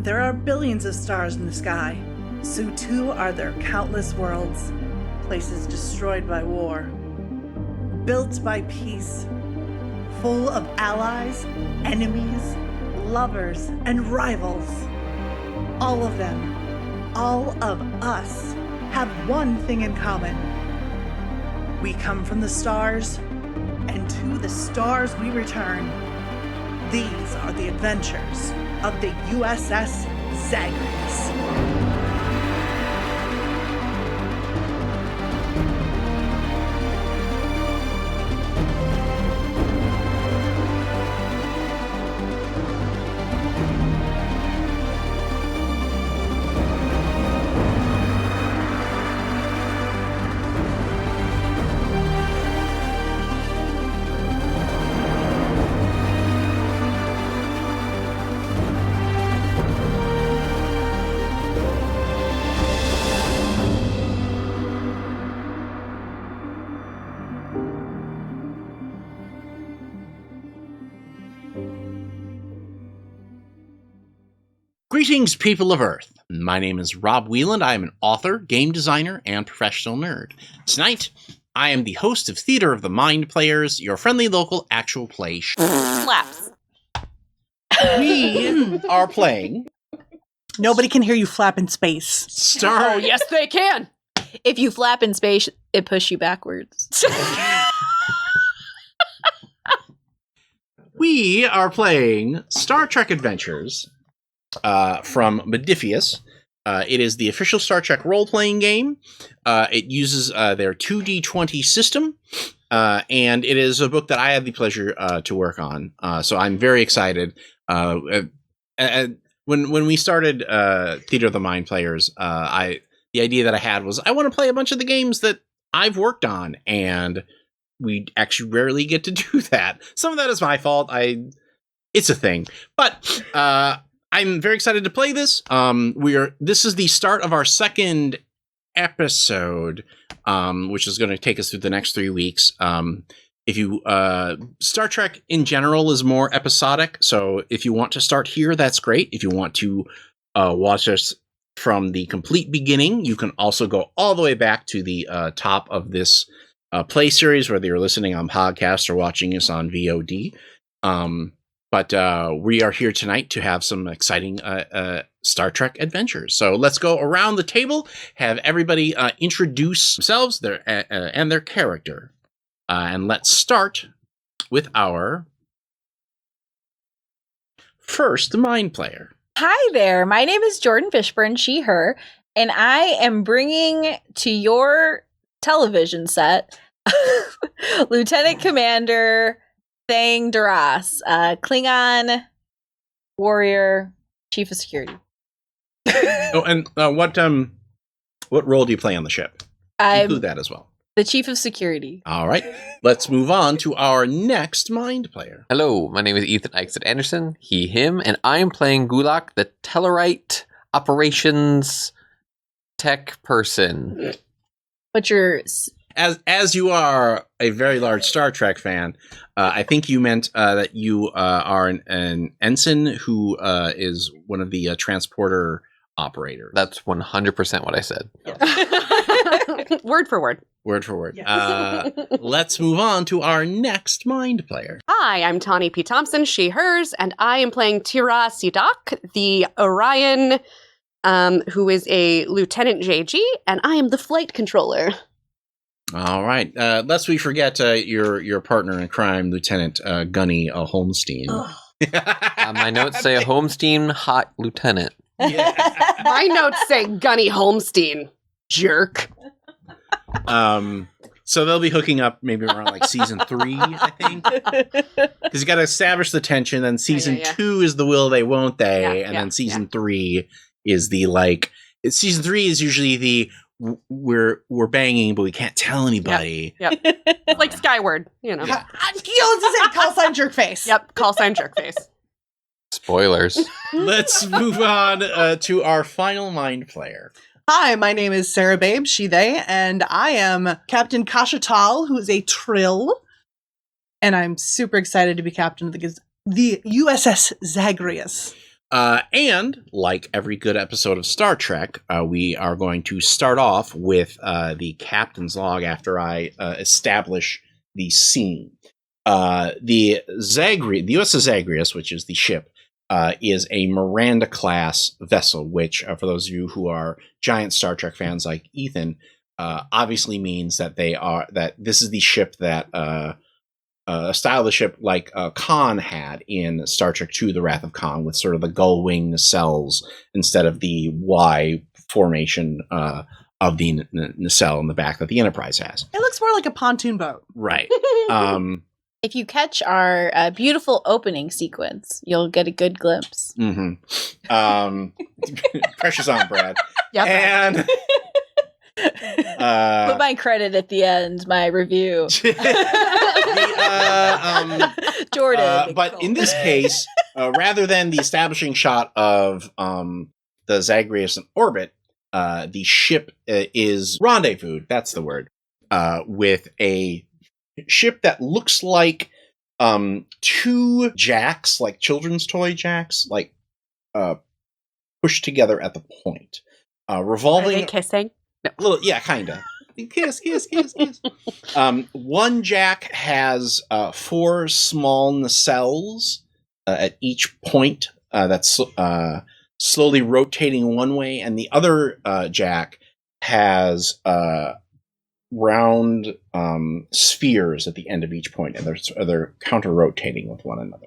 there are billions of stars in the sky, so too are there countless worlds, places destroyed by war, built by peace, full of allies, enemies, lovers, and rivals. All of them, all of us, have one thing in common. We come from the stars, and to the stars we return. These are the adventures of the USS Zagreus. Greetings, people of Earth. My name is Rob Wieland. I am an author, game designer, and professional nerd. Tonight, I am the host of Theater of the Mind Players, your friendly local actual play Slaps. We are playing Nobody can hear you flap in space. Oh, yes, they can. If you flap in space, it pushes you backwards. We are playing Star Trek Adventures from Modiphius. It is the official Star Trek role-playing game. It uses their 2D20 system, and it is a book that I had the pleasure to work on. So I'm very excited. When we started Theater of the Mind Players, the idea that I had was I want to play a bunch of the games that I've worked on, and we actually rarely get to do that. Some of that is my fault. It's a thing, but I'm very excited to play this. This is the start of our second episode, which is going to take us through the next 3 weeks. If you Star Trek in general is more episodic, so if you want to start here, that's great. If you want to watch us from the complete beginning, you can also go all the way back to the top of this play series, whether you're listening on podcast or watching us on VOD. But we are here tonight to have some exciting Star Trek adventures. So let's go around the table, have everybody introduce themselves and their character. And let's start with our first Mind Player. Hi there. My name is Jordan Fishburne, she, her, and I am bringing to your television set Lieutenant Commander Thang Duras, Klingon warrior, chief of security. Oh, and what role do you play on the ship? Include that as well. The chief of security. All right, let's move on to our next Mind Player. Hello, my name is Ethan Eichstedt Anderson, he, him, and I am playing Gulak, the Tellarite operations tech person. What's your... As you are a very large Star Trek fan, I think you meant that you are an ensign who is one of the transporter operators. That's 100% what I said. Word for word. Word for word. Yeah. Let's move on to our next Mind Player. Hi, I'm Tawny P. Thompson, she, hers, and I am playing Tira Sidak, the Orion, who is a Lieutenant JG, and I am the flight controller. All right. Lest we forget your partner in crime, Lieutenant Gunny Holmstein. My notes say a Holmstein hot lieutenant. Yeah. My notes say Gunny Holmstein. Jerk. So they'll be hooking up maybe around like season 3, I think. Because you got to establish the tension. Then season 2 is the will they, won't they, and then season 3 is the season 3 is usually the we're banging, but we can't tell anybody. Yep. It's like Skyward, you know. Yeah. Call sign jerk face. Yep. Call sign jerk face. Spoilers. Let's move on to our final Mind Player. Hi, my name is Sarah Babe, she, they, and I am Captain Taal, who is a Trill. And I'm super excited to be captain of the USS Zagreus. And like every good episode of Star Trek, we are going to start off with the captain's log after I establish the scene. The USS Zagreus, which is the ship, is a Miranda-class vessel, which, for those of you who are giant Star Trek fans like Ethan, obviously means that this is the ship that a style of the ship like Khan had in Star Trek II, The Wrath of Khan, with sort of the gull wing nacelles instead of the Y formation of the nacelle in the back that the Enterprise has. It looks more like a pontoon boat. Right. If you catch our beautiful opening sequence, you'll get a good glimpse. Pressure's on, Brad. Yep. And put my credit at the end, my review. Jordan. But in this case, rather than the establishing shot of the Zagreus in orbit, the ship is rendezvoused, that's the word, with a ship that looks like two jacks, like children's toy jacks, like pushed together at the point. Revolving. Are they kissing? No. Little, yeah, kind of. Kiss. One jack has 4 small nacelles at each point that's slowly rotating one way, and the other jack has round spheres at the end of each point, and they're counter-rotating with one another.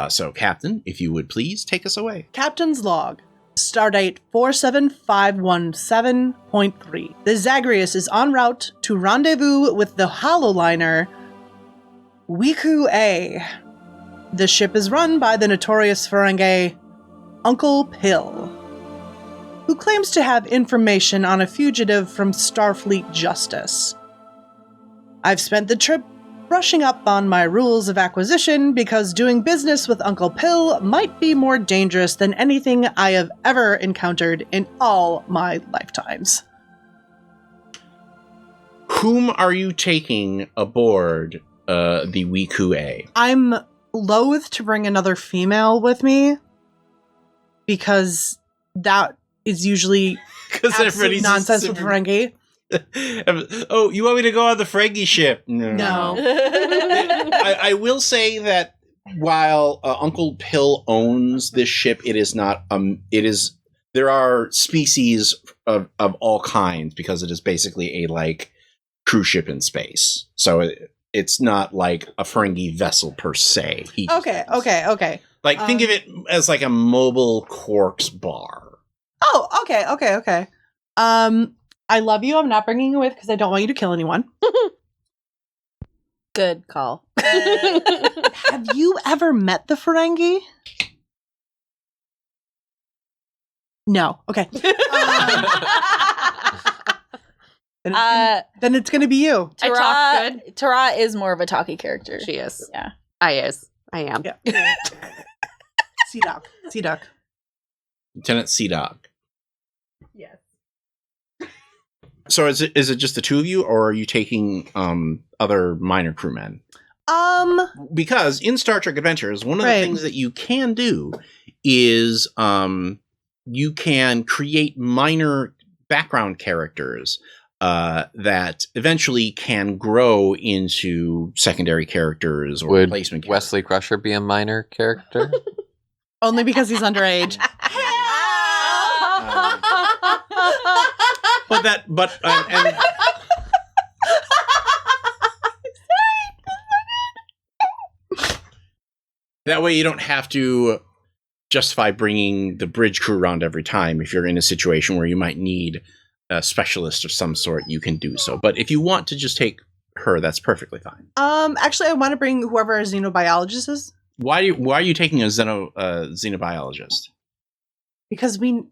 So, Captain, if you would please take us away. Captain's log. Stardate 47517.3. The Zagreus is en route to rendezvous with the hololiner Wiku A. The ship is run by the notorious Ferengi Uncle Pil, who claims to have information on a fugitive from Starfleet justice. I've spent the trip brushing up on my rules of acquisition because doing business with Uncle Pil might be more dangerous than anything I have ever encountered in all my lifetimes. Whom are you taking aboard the Wiku A? I'm loath to bring another female with me because that is usually absolute nonsense with Ferengi. Oh, you want me to go on the Ferengi ship? No. I will say that while Uncle Pil owns this ship, it is not. There are species of all kinds because it is basically a cruise ship in space. So it's not like a Ferengi vessel per se. Okay. Think of it as like a mobile corpse bar. Oh, okay. I love you. I'm not bringing you with because I don't want you to kill anyone. Good call. Have you ever met the Ferengi? No. Okay. Then it's gonna be you. I talk good. Tara is more of a talky character. She is. Yeah. I am. Yeah. Sea Duck. Lieutenant Sea Dog. Yes. So is it just the two of you, or are you taking other minor crewmen? Because in Star Trek Adventures, one of the things that you can do is you can create minor background characters that eventually can grow into secondary characters or replacement characters. Wesley Crusher be a minor character? Only because he's underage. And that way you don't have to justify bringing the bridge crew around every time. If you're in a situation where you might need a specialist of some sort, you can do so. But if you want to just take her, that's perfectly fine. Actually, I want to bring whoever our xenobiologist is. Why are you taking a xenobiologist? Because we're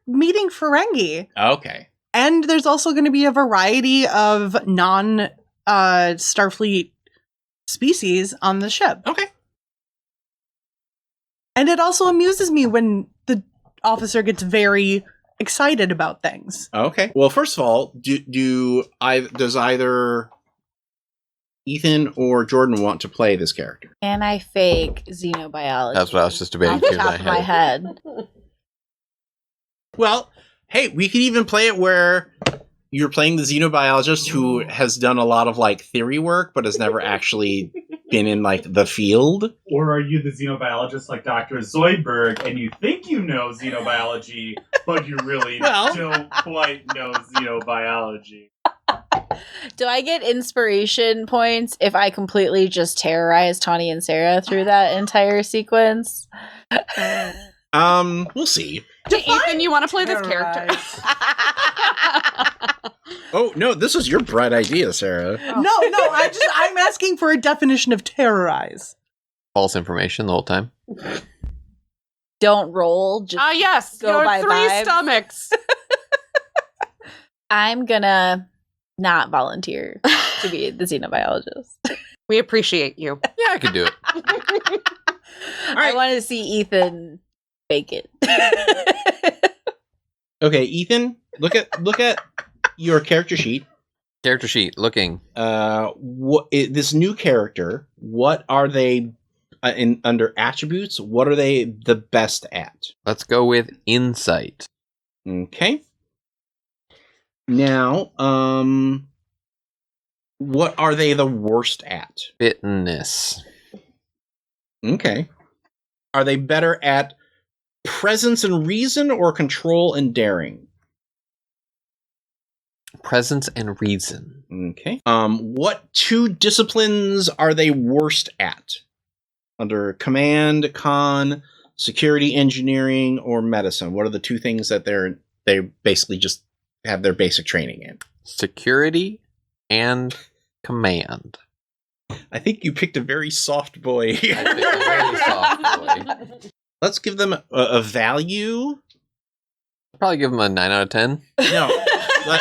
meeting Ferengi. Okay. And there's also going to be a variety of non-Starfleet species on the ship. Okay. And it also amuses me when the officer gets very excited about things. Okay. Well, first of all, does either Ethan or Jordan want to play this character? Can I fake xenobiology? That's what I was just debating off the too in top my of my head. Well, hey, we could even play it where you're playing the xenobiologist who has done a lot of like theory work, but has never actually been in like the field. Or are you the xenobiologist like Dr. Zoidberg and you think you know xenobiology, but you really don't quite know xenobiology? Do I get inspiration points if I completely just terrorize Tawny and Sarah through that entire sequence? We'll see. Ethan, you want to play this character? Oh no, this was your bright idea, Sarah. No, I'm asking for a definition of terrorize. False information the whole time. Don't roll. Just Yes. go Your by 3 vibes. stomachs. I'm gonna not volunteer to be the xenobiologist. We appreciate you. Yeah, I could do it. I want to see Ethan fake it. Okay, Ethan, look at your character sheet. Character sheet, looking. This new character, what are they under attributes? What are they the best at? Let's go with insight. Okay. Now, what are they the worst at? Fitness. Okay. Are they better at presence and reason or control and daring? Presence and reason. Okay. What 2 disciplines are they worst at? Under command, con, security engineering, or medicine? What are the 2 things that they basically just have their basic training in? Security and command. I think you picked a very soft boy. I picked a very soft boy. Let's give them a value. Probably give him a 9 out of 10. No.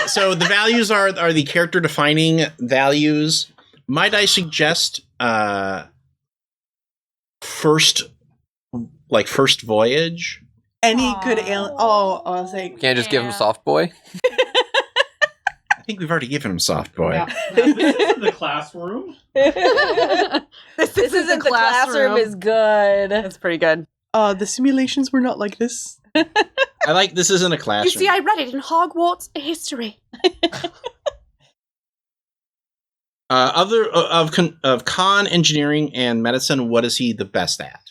So the values are the character defining values. Might I suggest first voyage? Any good alien. Oh, I was like, Can't just give him soft boy. I think we've already given him soft boy. Now, this is the classroom. This isn't the classroom is good. That's pretty good. the simulations were not like this. I like this isn't a You classroom. see, I read it in Hogwarts history. Of con, engineering, and medicine, what is he the best at?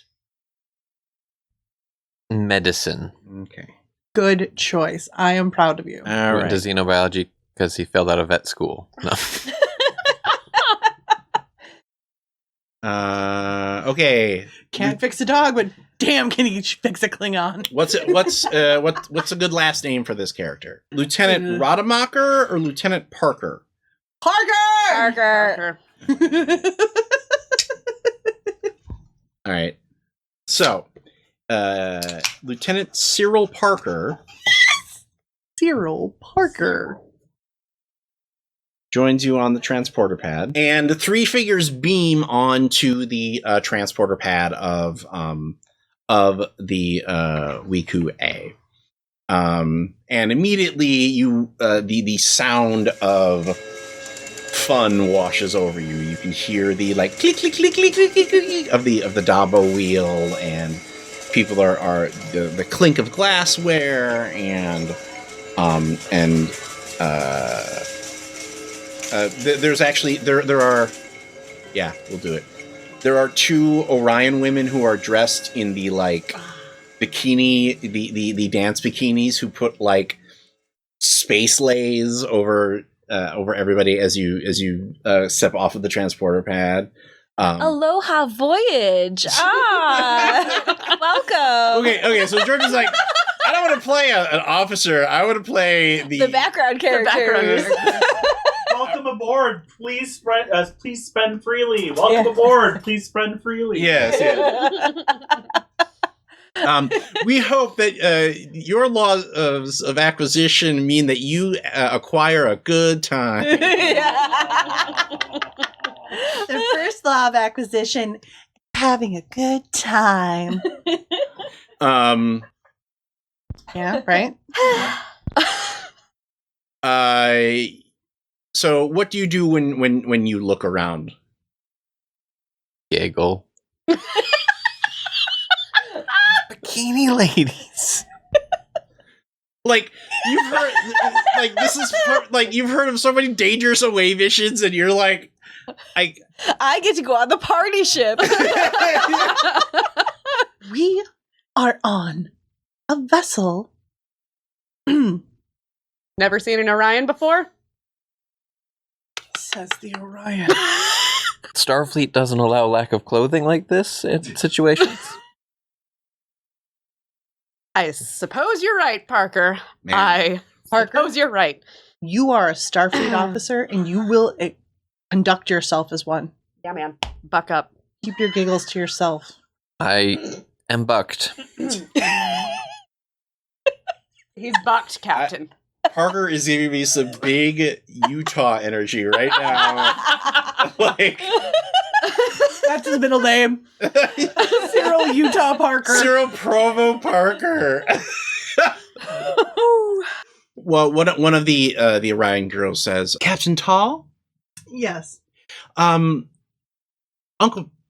Medicine. Okay. Good choice. I am proud of you. All Went to right. xenobiology because he failed out of vet school. No. Okay. Can't fix a dog, but damn, can he fix a Klingon? What's a good last name for this character? Lieutenant Rademacher or Lieutenant Parker? Parker. All right. So, Lieutenant Cyril Parker Cyril Parker. joins you on the transporter pad, and the 3 figures beam onto the transporter pad of the Wiku A. And immediately you the sound of fun washes over you. You can hear the like click click click click click click, click of the Dabo wheel, and people are the clink of glassware and there's actually there are yeah, we'll do it. There are 2 Orion women who are dressed in the like bikini, the dance bikinis, who put like space lays over everybody as you step off of the transporter pad. Aloha voyage. Welcome. Okay. So George is like, I don't want to play an officer. I want to play The background characters. Welcome aboard. Please spend freely. Welcome aboard. Please spend freely. Yes. We hope that your laws of acquisition mean that you acquire a good time. The first law of acquisition, having a good time. Yeah, right? So what do you do when you look around Giggle. Bikini ladies. Like you've heard, like this is like you've heard of so many dangerous away missions, and you're like, I get to go on the party ship. We are on a vessel. Never seen an Orion before? Says the Orion. Starfleet doesn't allow lack of clothing like this in situations. I suppose you're right, Parker. Man. Suppose you're right. You are a Starfleet officer, and you will conduct yourself as one. Yeah, man. Buck up. Keep your giggles to yourself. I am bucked. He's bucked, Captain. Parker is giving me some big Utah energy right now. Like That's his middle name. Cyril Utah Parker. Cyril Provo Parker. Well, one of the Orion girls says, Captain Taal? Yes. Uncle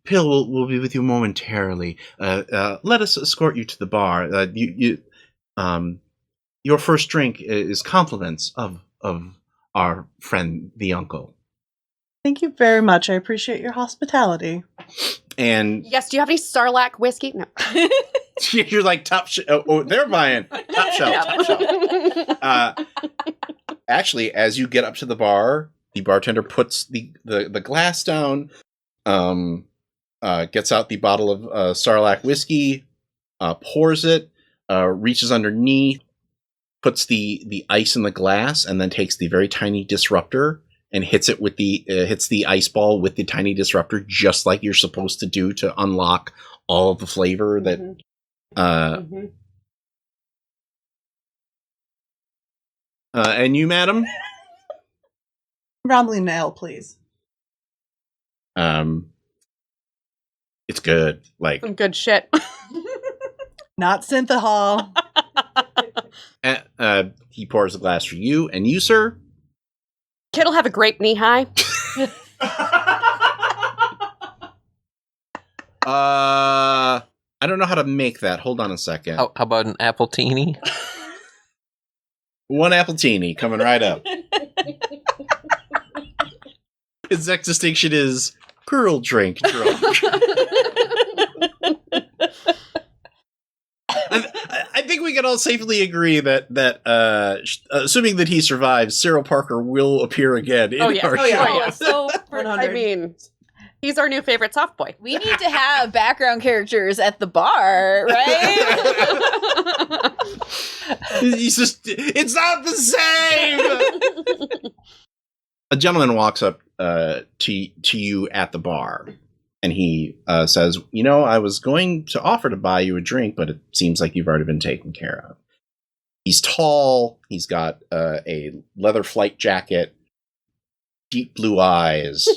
Pil will be with you momentarily. Let us escort you to the bar. Your first drink is compliments of our friend, the uncle. Thank you very much. I appreciate your hospitality. And Yes, do you have any Sarlacc whiskey? No. you're like top shelf. Oh, they're buying top shelf. Top shelf. Actually, as you get up to the bar, the bartender puts the glass down, gets out the bottle of Sarlacc whiskey, pours it, reaches underneath, puts the ice in the glass, and then takes the very tiny disruptor and hits it with hits the ice ball with the tiny disruptor, just like you're supposed to do to unlock all of the flavor that. And you, madam? Romley nail, please. It's good. Like Some good shit. Not Synthahol. he pours a glass for you, and you, sir. Kid'll have a grape knee high. I don't know how to make that. Hold on a second. How about an apple teeny? One apple teeny coming right up. His next distinction is curl drink drunk. I think we can all safely agree that assuming that he survives, Cyril Parker will appear again in our show. yeah. So, I 100. mean, he's our new favorite soft boy. we need to have background characters at the bar, right? He's just, it's not the same! A gentleman walks up to you at the bar, and he says, I was going to offer to buy you a drink, but it seems like you've already been taken care of. He's tall, he's got a leather flight jacket, deep blue eyes,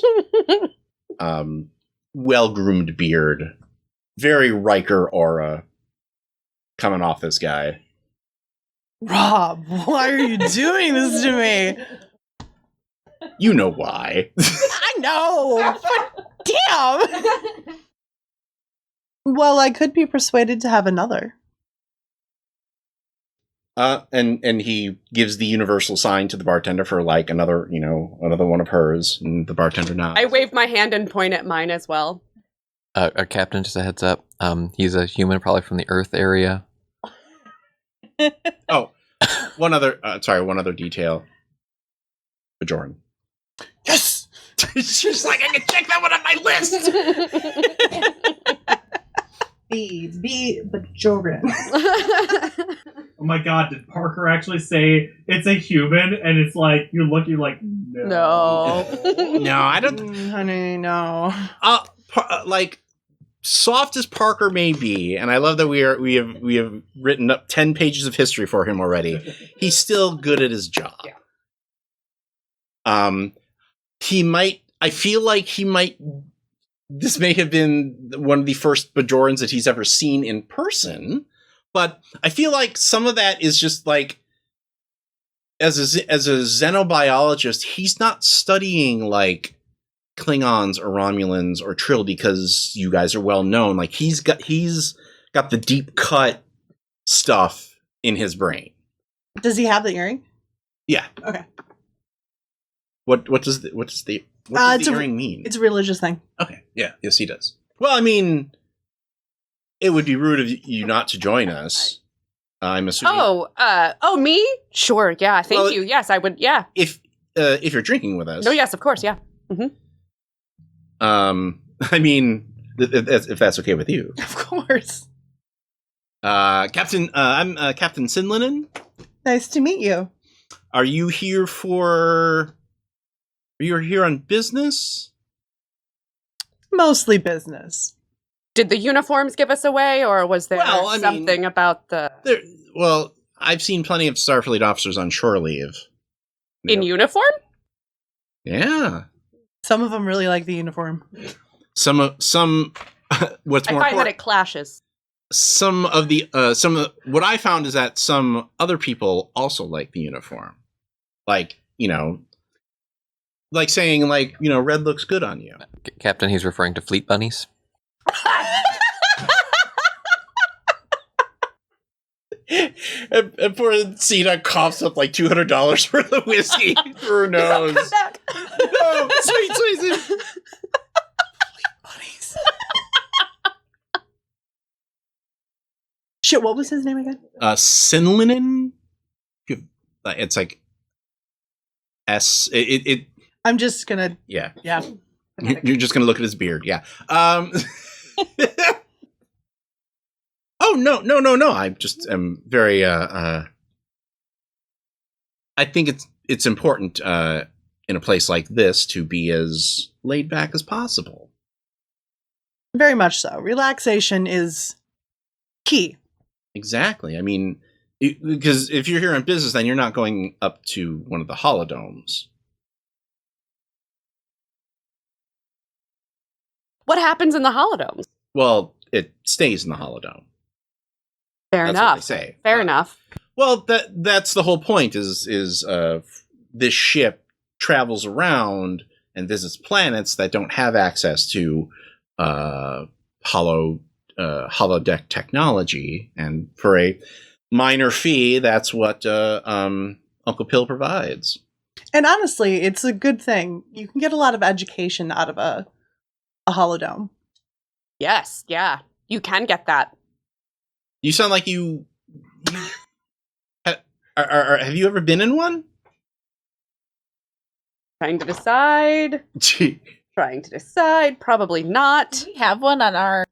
well-groomed beard, very Riker aura coming off this guy. Rob, why are you doing this to me? You know why. I know, but damn. Well, I could be persuaded to have another. And he gives the universal sign to the bartender for like another one of hers, and the bartender nods. I wave my hand and point at mine as well. Our captain, just a heads up. He's a human, probably from the Earth area. Oh, one other detail. Bajoran. Yes! She's like, I can check that one on my list! B, Bajoran. Oh my god, did Parker actually say it's a human? And it's like, you're looking like, no. No, I don't. Honey, no. Like, soft as Parker may be, and I love that we have written up 10 pages of history for him already. He's still good at his job. Yeah. I feel like this may have been one of the first Bajorans that he's ever seen in person, but I feel like some of that is just like, as a xenobiologist, he's not studying like Klingons or Romulans or Trill because you guys are well known. Like he's got the deep cut stuff in his brain. Does he have the earring? Yeah. Okay. What does the earring mean? It's a religious thing. Okay. Yeah. Yes, he does. Well, I mean, it would be rude of you not to join us. I'm assuming. Me? Sure. Yeah. Thank you. Yes, I would. Yeah. If you're drinking with us. No. Yes. Of course. Yeah. I mean, if that's okay with you. Of course. Captain, I'm Captain Sinlinen. Nice to meet you. Are you here on business? Mostly business. Did the uniforms give us away, or was there something about the... Well, I've seen plenty of Starfleet officers on shore leave. In uniform? Yeah. Some of them really like the uniform. What's more I find that it clashes. What I found is that some other people also like the uniform. Like, like saying, like, red looks good on you. Captain, he's referring to fleet bunnies. and poor Cena coughs up like $200 worth of whiskey through her nose. Come back. No, sweet. Bunnies. Shit, what was his name again? Sinlinen. It's like I'm just gonna. Yeah. Okay. You're just gonna look at his beard. Yeah. Oh no! I just am very. I think it's important in a place like this to be as laid back as possible. Very much so. Relaxation is key. Exactly. I mean, because if you're here on business, then you're not going up to one of the holodomes. What happens in the holodomes? Well, it stays in the holodome. Fair That's enough. what they say. Fair enough. Well, that's the whole point. Is this ship travels around and visits planets that don't have access to holodeck technology, and for a minor fee, that's what Uncle Pil provides. And honestly, it's a good thing. You can get a lot of education out of a holodome. Yes. Yeah. You can get that. You sound like you have you ever been in one? Trying to decide. Probably not. Do we have one on our...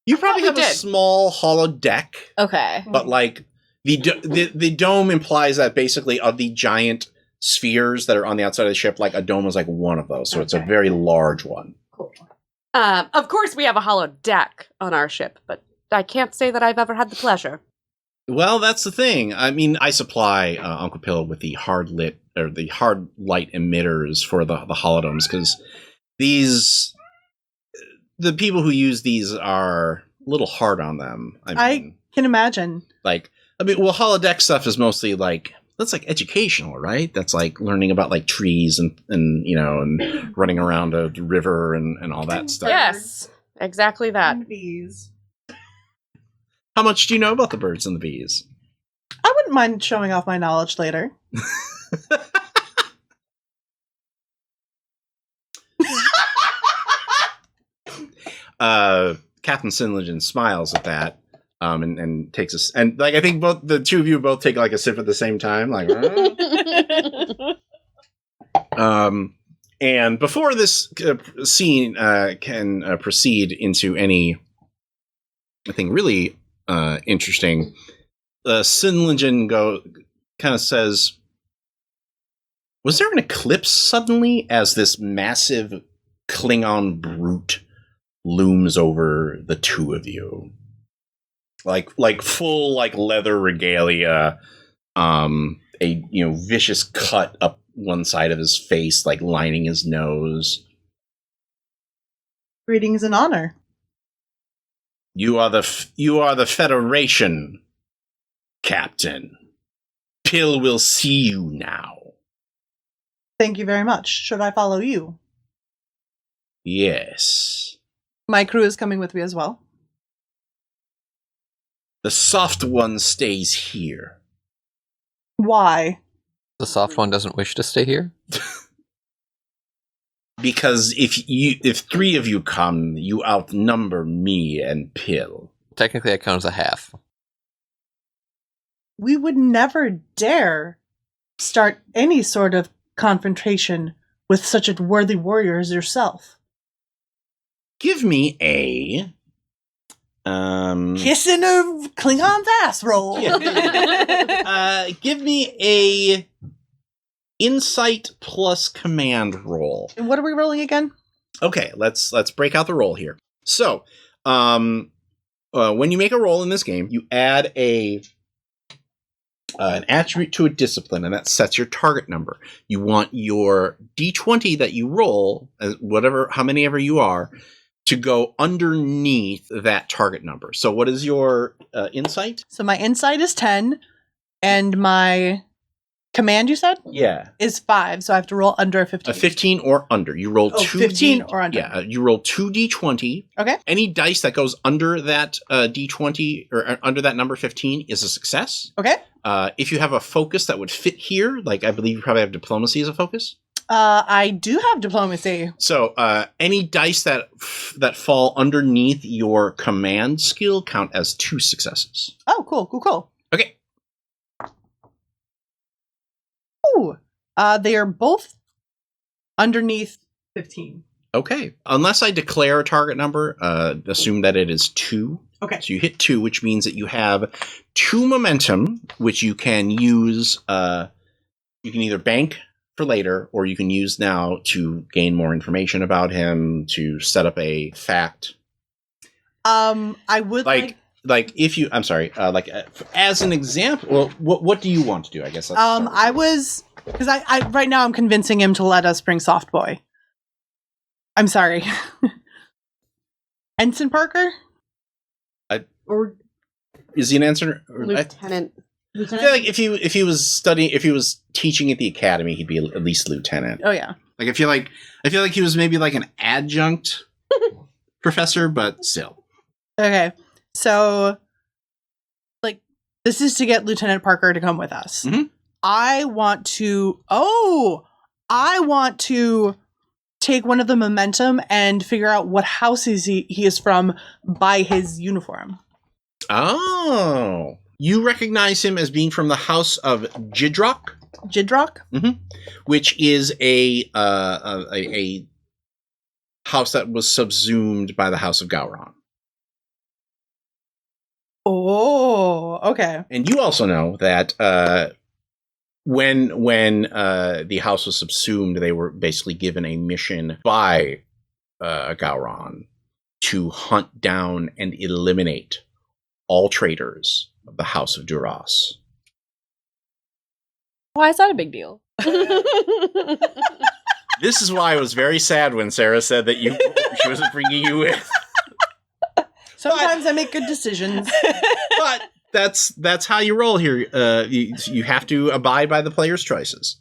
You probably have a small holodeck. Okay. But like the dome implies that basically of the giant spheres that are on the outside of the ship, like a dome is like one of those. So it's a very large one. Cool. Of course, we have a holodeck on our ship, but I can't say that I've ever had the pleasure. Well, that's the thing. I mean, I supply Uncle Pil with the hard light emitters for the holodomes, because the people who use these are a little hard on them. I can imagine. Holodeck stuff is mostly that's like educational, right? That's like learning about like trees and running around a river and all that stuff. Yes, exactly that. And bees. How much do you know about the birds and the bees? I wouldn't mind showing off my knowledge later. Captain Sinlingen smiles at that, and takes us, and like I think both the two of you both take like a sip at the same time, like. And before this scene can proceed into anything really interesting, Sinlingen kind of says, "Was there an eclipse suddenly as this massive Klingon brute looms over the two of you, like full like leather regalia, a vicious cut up one side of his face, like lining his nose. Greetings and honor. You are the Federation, Captain. Pil will see you now." Thank you very much. Should I follow you? Yes. My crew is coming with me as well. The soft one stays here. Why? The soft one doesn't wish to stay here? Because if 3 of you come, you outnumber me and Pil. Technically, I count as a half. We would never dare start any sort of confrontation with such a worthy warrior as yourself. Give me a Kissing a Klingon's ass roll. give me a insight plus command roll. And what are we rolling again? Okay, let's break out the roll here. So, when you make a roll in this game, you add an attribute to a discipline, and that sets your target number. You want your d20 that you roll, how many ever you are, to go underneath that target number. So what is your insight? So my insight is 10, and my command, you said? Yeah. Is 5, so I have to roll under a 15. A 15 or under. You roll 15 or under. Yeah, you roll 2 d20. Okay. Any dice that goes under that d20 or under that number 15 is a success. Okay. If you have a focus that would fit here, like I believe you probably have diplomacy as a focus. I do have diplomacy. So any dice that fall underneath your command skill count as 2 successes. Oh, cool. Okay. Ooh. They are both underneath 15. Okay. Unless I declare a target number, assume that it is 2. Okay. So you hit 2, which means that you have 2 momentum, which you can use. You can either bank for later, or you can use now to gain more information about him, to set up a fact. I would like if you. I'm sorry. As an example, well, what do you want to do? I guess. That's I was because I right now I'm convincing him to let us bring Soft Boy. I'm sorry, Ensign Parker. Or Is he an answer? Lieutenant. I feel like if he was teaching at the academy, he'd be at least lieutenant. Oh yeah. Like I feel like he was maybe like an adjunct professor, but still. Okay. So, this is to get Lieutenant Parker to come with us. Mm-hmm. I want to take one of the momentum and figure out what house he is from by his uniform. Oh. You recognize him as being from the house of Jidrock? Jidrock? Mm-hmm. Which is a house that was subsumed by the house of Gowron. Oh, okay. And you also know that when the house was subsumed, they were basically given a mission by Gowron to hunt down and eliminate all traitors of the House of Duras. Why is that a big deal? This is why I was very sad when Sarah said that she wasn't bringing you with. Sometimes I make good decisions. But that's how you roll here. You have to abide by the player's choices.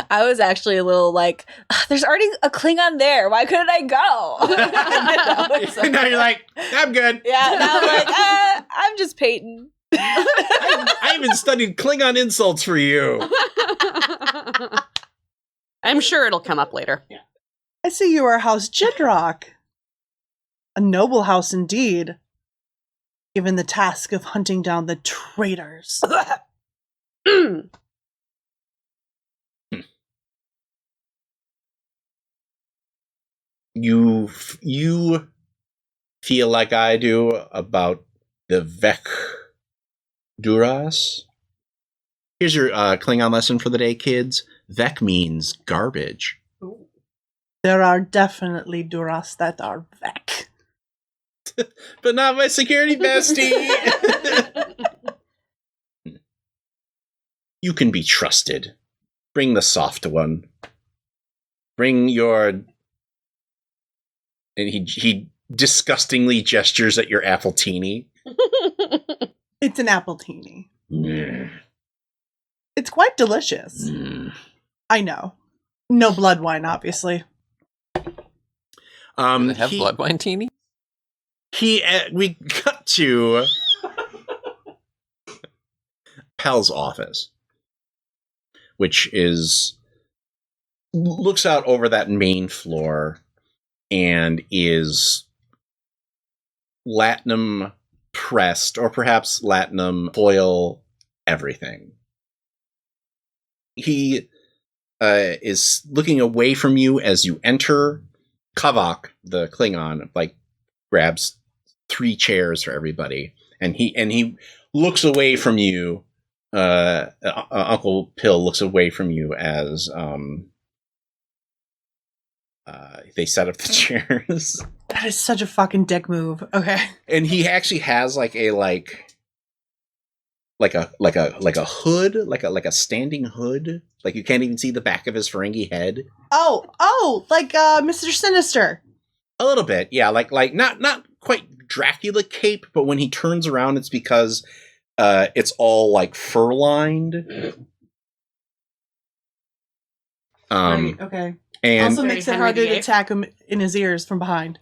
I was actually a little like, there's already a Klingon there. Why couldn't I go? Now you're like, I'm good. Yeah, now I'm like, I'm just Peyton. I even studied Klingon insults for you. I'm sure it'll come up later. I see you are House Jidrock. A noble house indeed, given the task of hunting down the traitors. You feel like I do about the Vec Duras? Here's your Klingon lesson for the day, kids. Vec means garbage. There are definitely Duras that are Vec. But not my security bestie! You can be trusted. Bring the soft one. Bring your... And he disgustingly gestures at your appletini. It's an appletini. Mm. It's quite delicious. Mm. I know. No blood wine, obviously. Do they have blood wine teeny? We cut to Pel's office, which looks out over that main floor and is latinum pressed, or perhaps latinum foil everything. He is looking away from you as you enter. Kavak, the Klingon, grabs 3 chairs for everybody, and he looks away from you. Uncle Pil looks away from you as they set up the chairs. That is such a fucking dick move. Okay. And he actually has like a hood, like a standing hood. Like you can't even see the back of his Ferengi head. Oh, like Mr. Sinister. A little bit, yeah. Like not quite Dracula cape, but when he turns around, it's because it's all like fur lined. Right, okay. And also makes it harder to attack him in his ears from behind.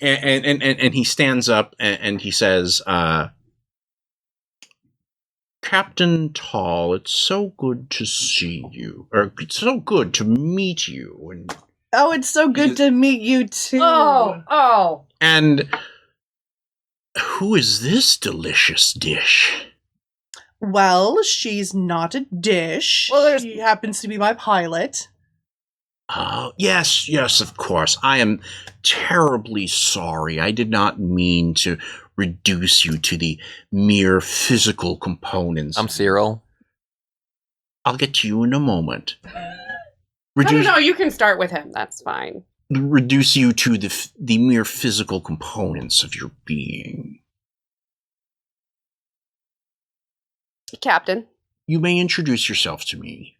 And he stands up and he says, Captain Taal, it's so good to see you. Or it's so good to meet you. And oh, it's so good to meet you too. Oh. And who is this delicious dish? Well, she's not a dish. Well, she happens to be my pilot. Oh, yes, of course. I am terribly sorry. I did not mean to reduce you to the mere physical components. I'm Cyril. I'll get to you in a moment. No, you can start with him. That's fine. Reduce you to the mere physical components of your being. Captain. You may introduce yourself to me.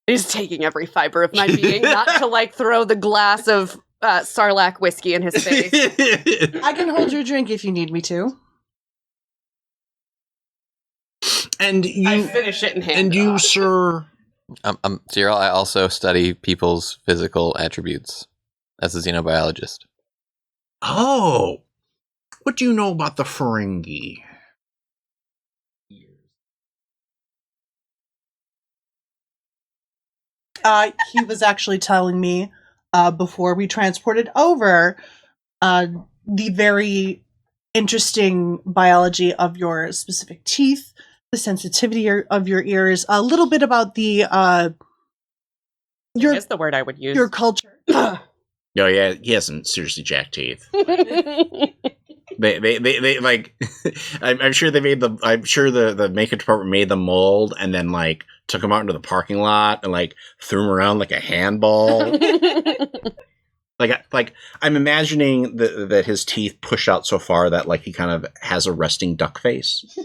He's taking every fiber of my being, not to throw the glass of Sarlacc whiskey in his face. I can hold your drink if you need me to. And you I finish it and hand and it you, off. sir. I'm Cyril. I also study people's physical attributes as a xenobiologist. Oh, what do you know about the Ferengi? He was actually telling me before we transported over the very interesting biology of your specific teeth, the sensitivity of your ears, a little bit about That's the word I would use. your culture. Oh yeah, he hasn't seriously jacked teeth. They like. I'm sure they made the. I'm sure the makeup department made the mold and then took him out into the parking lot and threw him around like a handball. like I'm imagining that his teeth push out so far that he kind of has a resting duck face.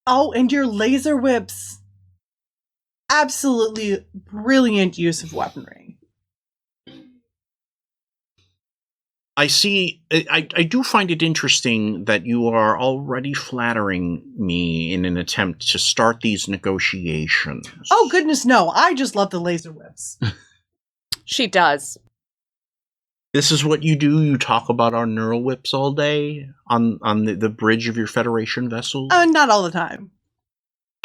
Oh, and your laser whips. Absolutely brilliant use of weaponry. I see. I do find it interesting that you are already flattering me in an attempt to start these negotiations. Oh, goodness, no. I just love the laser whips. She does. This is what you do? You talk about our neural whips all day on the bridge of your Federation vessel? Not all the time.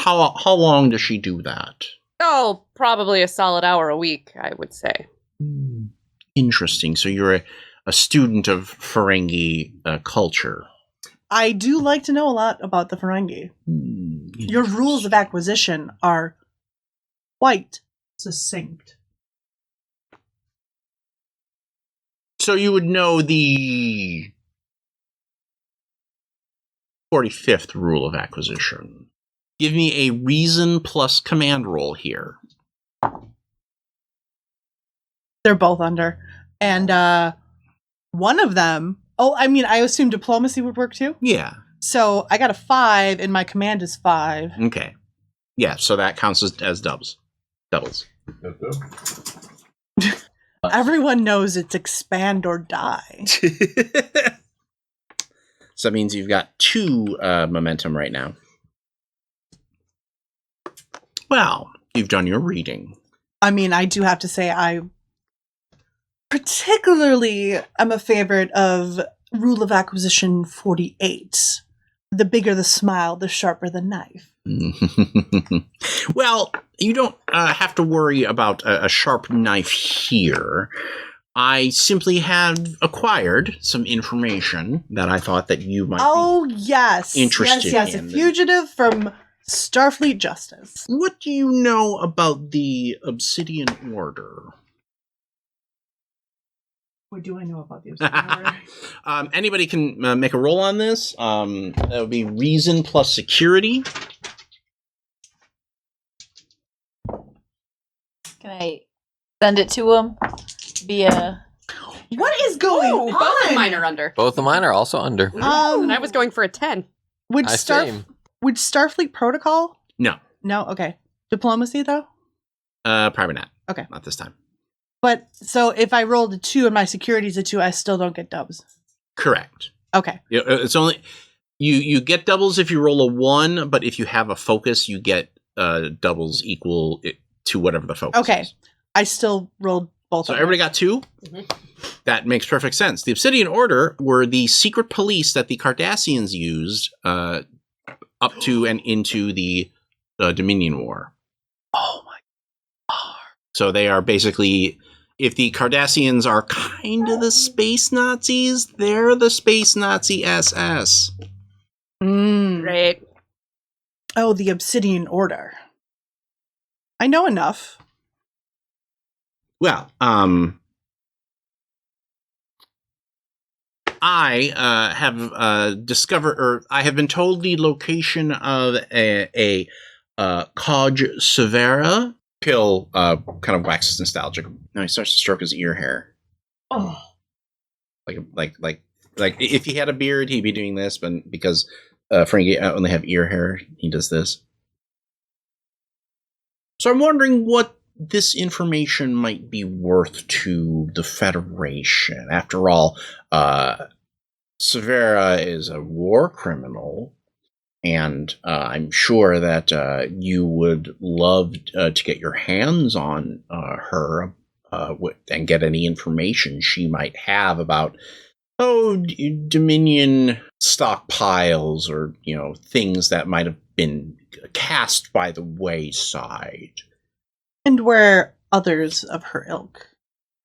How long does she do that? Oh, probably a solid hour a week, I would say. Interesting. So you're a student of Ferengi culture. I do like to know a lot about the Ferengi. Your rules of acquisition are quite succinct. So you would know the 45th rule of acquisition. Give me a reason plus command roll here. They're both under. And one of them... Oh, I mean, I assume diplomacy would work too? Yeah. So I got a 5 and my command is 5. Okay. Yeah, so that counts as doubles. Everyone knows it's expand or die. So that means you've got 2 momentum right now. Well, you've done your reading. I mean, I do have to say I particularly am a favorite of Rule of Acquisition 48. The bigger the smile, the sharper the knife. Well, you don't have to worry about a sharp knife here. I simply have acquired some information that I thought that you might yes. be interested yes, in. A fugitive from Starfleet Justice. What do you know about the Obsidian Order? What do I know about the Obsidian Order? Anybody can make a roll on this. That would be reason plus security. Can I send it to him via? What is going on? Both of mine are under. Both of mine are also under. And I was going for a 10. Would Same. Starfleet protocol? No. No. Okay. Diplomacy though. Probably not. Okay. Not this time. But so if I rolled a 2 and my security's a 2, I still don't get dubs. Correct. Okay. It's only you get doubles if you roll a 1, but if you have a focus, you get doubles equal to whatever the focus Okay. is. I still rolled both. So of them. everybody got 2? Mhm. That makes perfect sense. The Obsidian Order were the secret police that the Cardassians used up to and into the Dominion War. Oh my god. So they are basically, if the Cardassians are kind of the space Nazis, they're the space Nazi SS. Great. Oh, the Obsidian Order. I know enough. Well, I have discovered, or I have been told the location of a Cog Severa. Pil kind of waxes nostalgic. Now he starts to stroke his ear hair. Oh. Like if he had a beard, he'd be doing this, but because Ferengi only have ear hair, he does this. So I'm wondering what this information might be worth to the Federation. After all, Severa is a war criminal, and I'm sure that you would love to get your hands on her and get any information she might have about Dominion stockpiles or things that might have been cast by the wayside. And where others of her ilk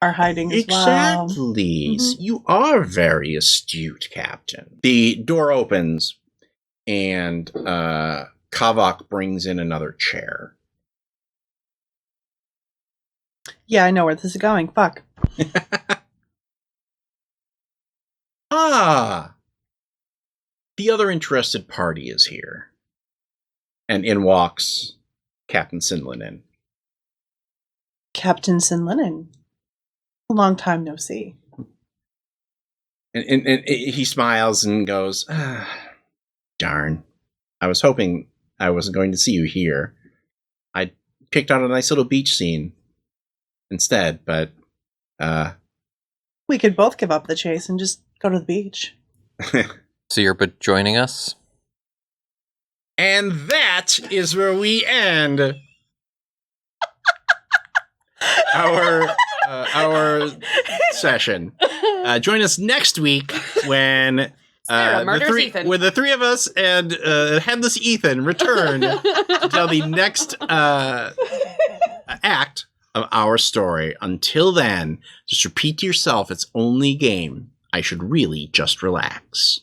are hiding as well. Exactly. You are very astute, Captain. The door opens, and Kavak brings in another chair. Yeah, I know where this is going. Fuck. Ah! The other interested party is here. And in walks Captain Sinlinen. Captain Sinlinen. A long time no see. And he smiles and goes, darn. I was hoping I wasn't going to see you here. I picked out a nice little beach scene instead, but we could both give up the chase and just go to the beach. So you're joining us? And that is where we end our session. Join us next week when the three of us and headless Ethan return to tell the next act of our story. Until then, just repeat to yourself, it's only a game. I should really just relax.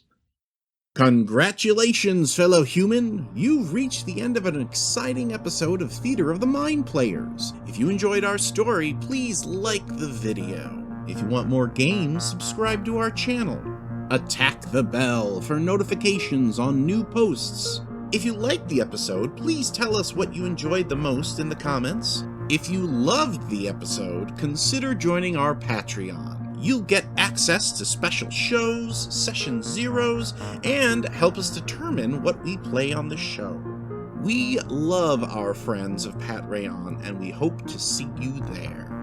Congratulations, fellow human! You've reached the end of an exciting episode of Theater of the Mind Players. If you enjoyed our story, please like the video. If you want more games, subscribe to our channel. Attack the bell for notifications on new posts. If you liked the episode, please tell us what you enjoyed the most in the comments. If you loved the episode, consider joining our Patreon. You'll get access to special shows, session zeros, and help us determine what we play on the show. We love our friends of Pat Rayon, and we hope to see you there.